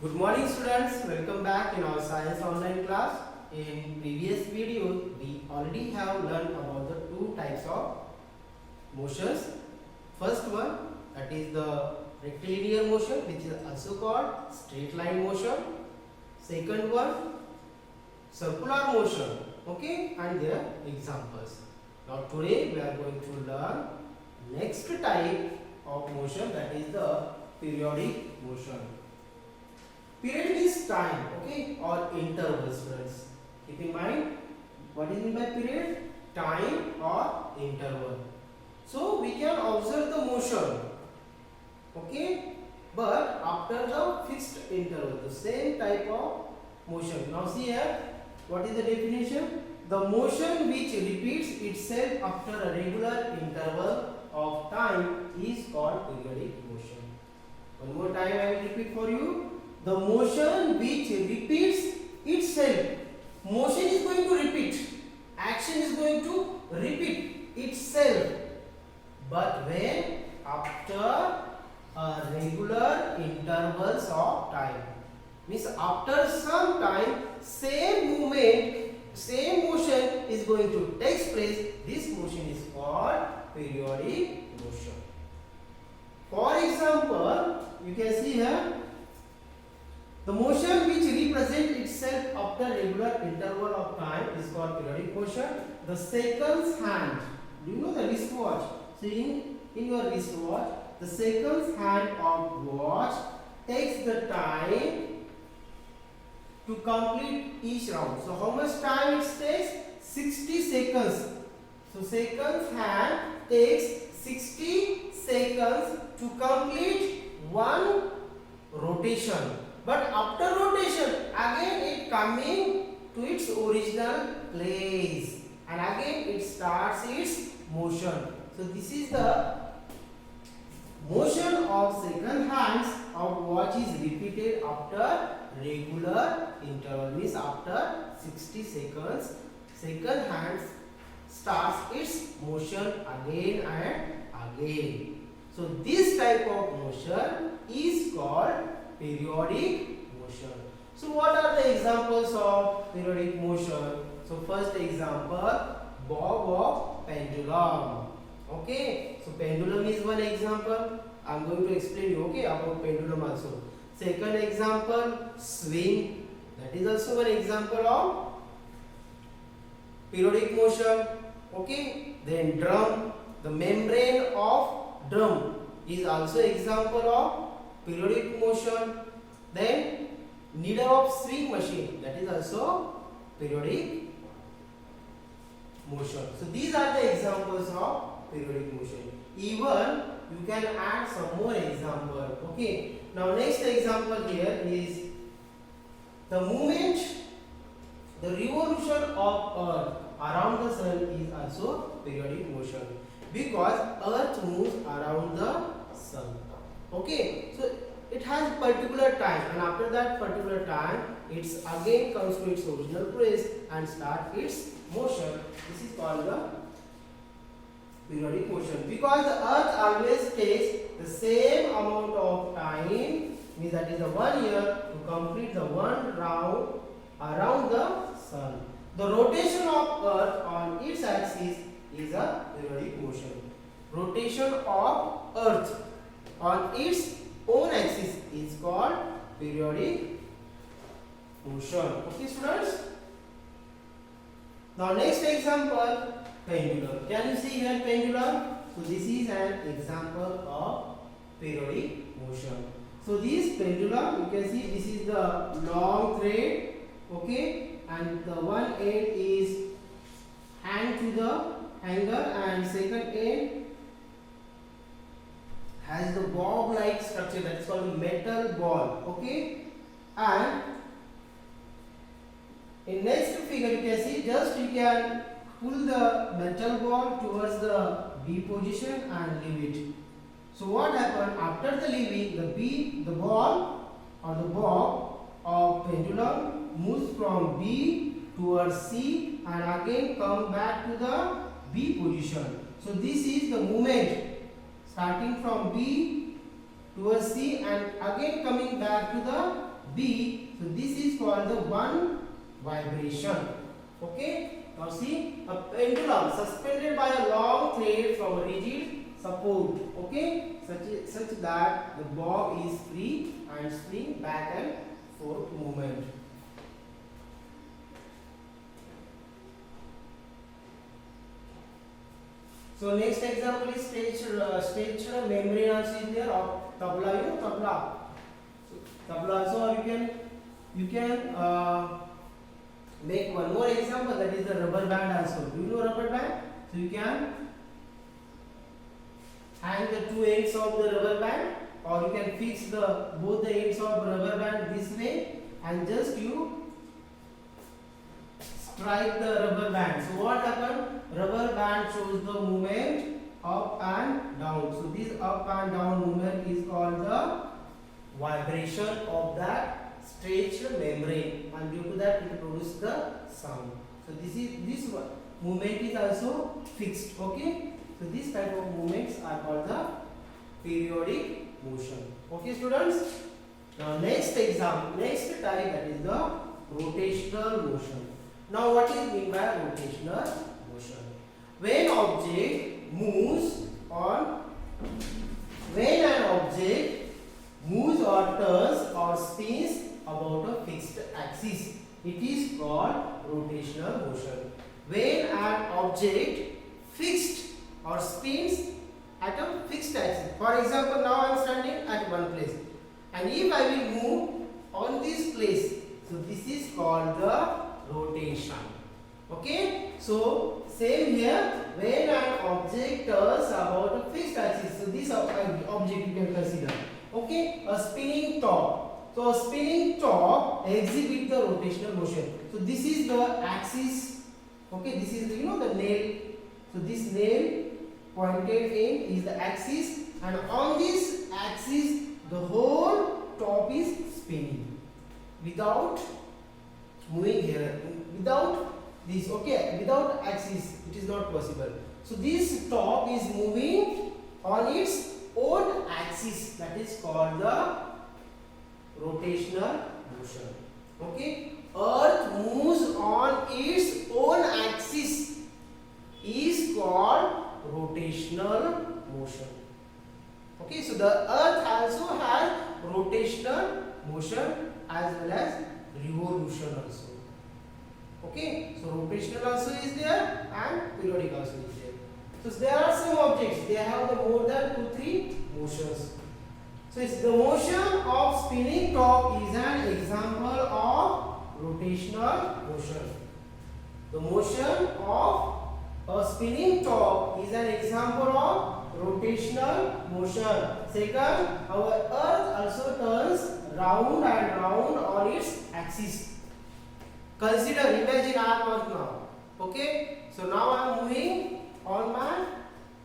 Good morning students, welcome back in our science online class. In previous video, we already have learned about the two types of motions. First one, that is the rectilinear motion, which is also called straight line motion. Second one, circular motion. Okay, and their examples. Now today we are going to learn next type of motion, that is the periodic motion. Period is time, okay, or interval, students. Keep in mind what is meant by period? Time or interval. So we can observe the motion, okay, but after the fixed interval, the same type of motion. Now see here, what is the definition? The motion which repeats itself after a regular interval of time is called periodic motion. One more time I will repeat for you. The motion which repeats itself. Motion is going to repeat. Action is going to repeat itself. But when after a regular intervals of time. Means after some time, same movement, same motion is going to take place. This motion is called periodic motion. For example, you can see here, the motion which represents itself after regular interval of time is called periodic motion. The seconds hand. Do you know the wristwatch? So in your wristwatch, the seconds hand of watch takes the time to complete each round. So how much time it takes? 60 seconds. So seconds hand takes 60 seconds to complete one rotation. But after rotation, again it coming to its original place, and again it starts its motion. So this is the motion of second hands of watch is repeated after regular interval. Means after 60 seconds, second hands starts its motion again and again. So this type of motion is called periodic motion. So what are the examples of periodic motion? So first example, bob of pendulum. Okay, so pendulum is one example. I am going to explain you, okay, about pendulum also. Second example, swing. That is also one example of periodic motion. Okay, then drum. The membrane of drum is also example of periodic motion. Then needle of swing machine, that is also periodic motion. So these are the examples of periodic motion. Even you can add some more example. Okay, now next example here is the movement, the revolution of earth around the sun is also periodic motion, because earth moves around the sun. Okay, so it has particular time, and after that particular time it's again comes to its original place and start its motion. This is called the periodic motion, because the earth always takes the same amount of time, means that is the 1 year, to complete the one round around the sun. The rotation of earth on its axis is a periodic motion. Rotation of earth on its own axis is called periodic motion. Okay, students? Now next example, pendulum. Can you see here pendulum? So this is an example of periodic motion. So this pendulum, you can see this is the long thread, okay, and the one end is hang to the hanger, and second end has the bob like structure, that is called the metal ball. Okay, and in next figure you can see, just you can pull the metal ball towards the B position and leave it. So what happened after the leaving, the ball or the bob of pendulum moves from B towards C and again come back to the B position. So this is the movement starting from B towards C and again coming back to the B. So this is called the one vibration. Okay. Now see, a pendulum suspended by a long thread from a rigid support. Okay. Such that the bob is free and swing back and forth movement. So next example is stretched membrane also is there of tabla. You know tabla. So tabla also, or you can make one more example, that is the rubber band also. Do you know rubber band? So you can hang the two ends of the rubber band, or you can fix both the ends of rubber band this way, and just you strike the rubber band. So what happened? Rubber band shows the movement up and down. So this up and down movement is called the vibration of that stretched membrane, and due to that it produces the sound. So this movement is also fixed. Okay. So this type of movements are called the periodic motion. Okay, students. Now next type, that is the rotational motion. Now what is meant by rotational motion? When an object or turns or spins about a fixed axis, it is called rotational motion. When an object fixed or spins at a fixed axis. For example, now I am standing at one place, and if I will move on this place, so this is called the rotation. Okay. So same here, when an object turns about a fixed axis, so this object you can consider. Okay, a spinning top. So a spinning top exhibits the rotational motion. So this is the axis. Okay, this is the nail. So this nail pointed end is the axis, and on this axis the whole top is spinning without moving here, without this. Okay, without axis it is not possible. So this top is moving on its own axis, that is called the rotational motion. Okay, earth moves on its own axis is called rotational motion. Okay, so the earth also has rotational motion as well as revolution also. Okay, so rotational also is there and periodic also is there. So there are some objects, they have more than 2-3 motions. So it's the motion of spinning top is an example of rotational motion. The motion of a spinning top is an example of rotational motion. Second, our earth also turns round and round on its axis. Consider, imagine I am earth now. Okay, so now I am moving on my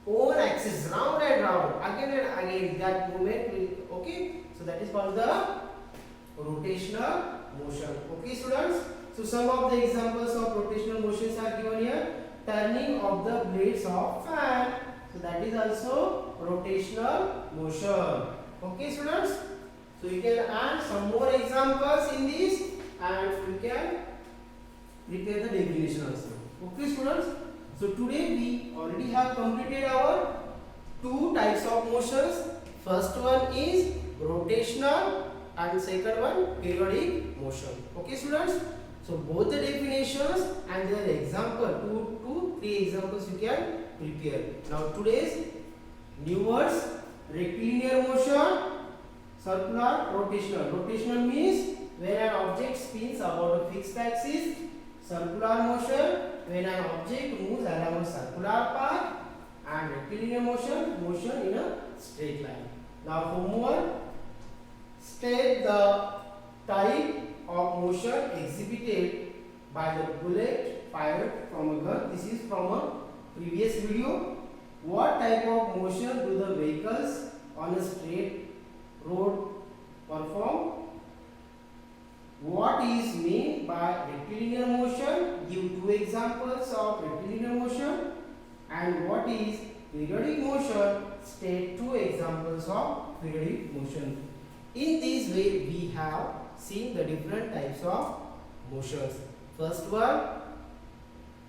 own axis, round and round, again and again. That movement will, okay, so that is called the rotational motion. Okay, students. So some of the examples of rotational motions are given here. Turning of the blades of fan, so that is also rotational motion. Okay, students. So you can add some more examples in this, and you can prepare the definition also. Okay, students. So today we already have completed our 2 types of motions. First one is rotational and second one periodic motion. Okay, students. So both the definitions and their example, 2 to 3 examples you can prepare. Now today's new words: rectilinear motion, circular, rotational. Rotational means when an object spins about a fixed axis. Circular motion, when an object moves along a circular path. And rectilinear motion, motion in a straight line. Now homework: state the type of motion exhibited by the bullet fired from a gun. This is from a previous video. What type of motion do the vehicles on a straight road perform? What is meant by rectilinear motion? Give 2 examples of rectilinear motion. And what is periodic motion? State 2 examples of periodic motion. In this way we have see the different types of motions. First one,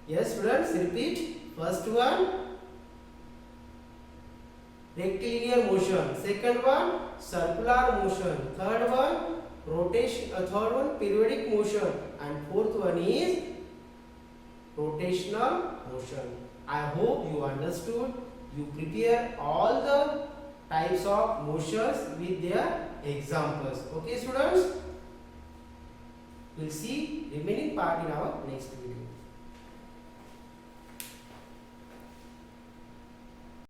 yes students, repeat. First one, rectilinear motion. Second one, circular motion. Third one, rotation. Third one, periodic motion. And fourth one is rotational motion. I hope you understood. You prepare all the types of motions with their examples. Okay students? We'll see remaining part in our next video.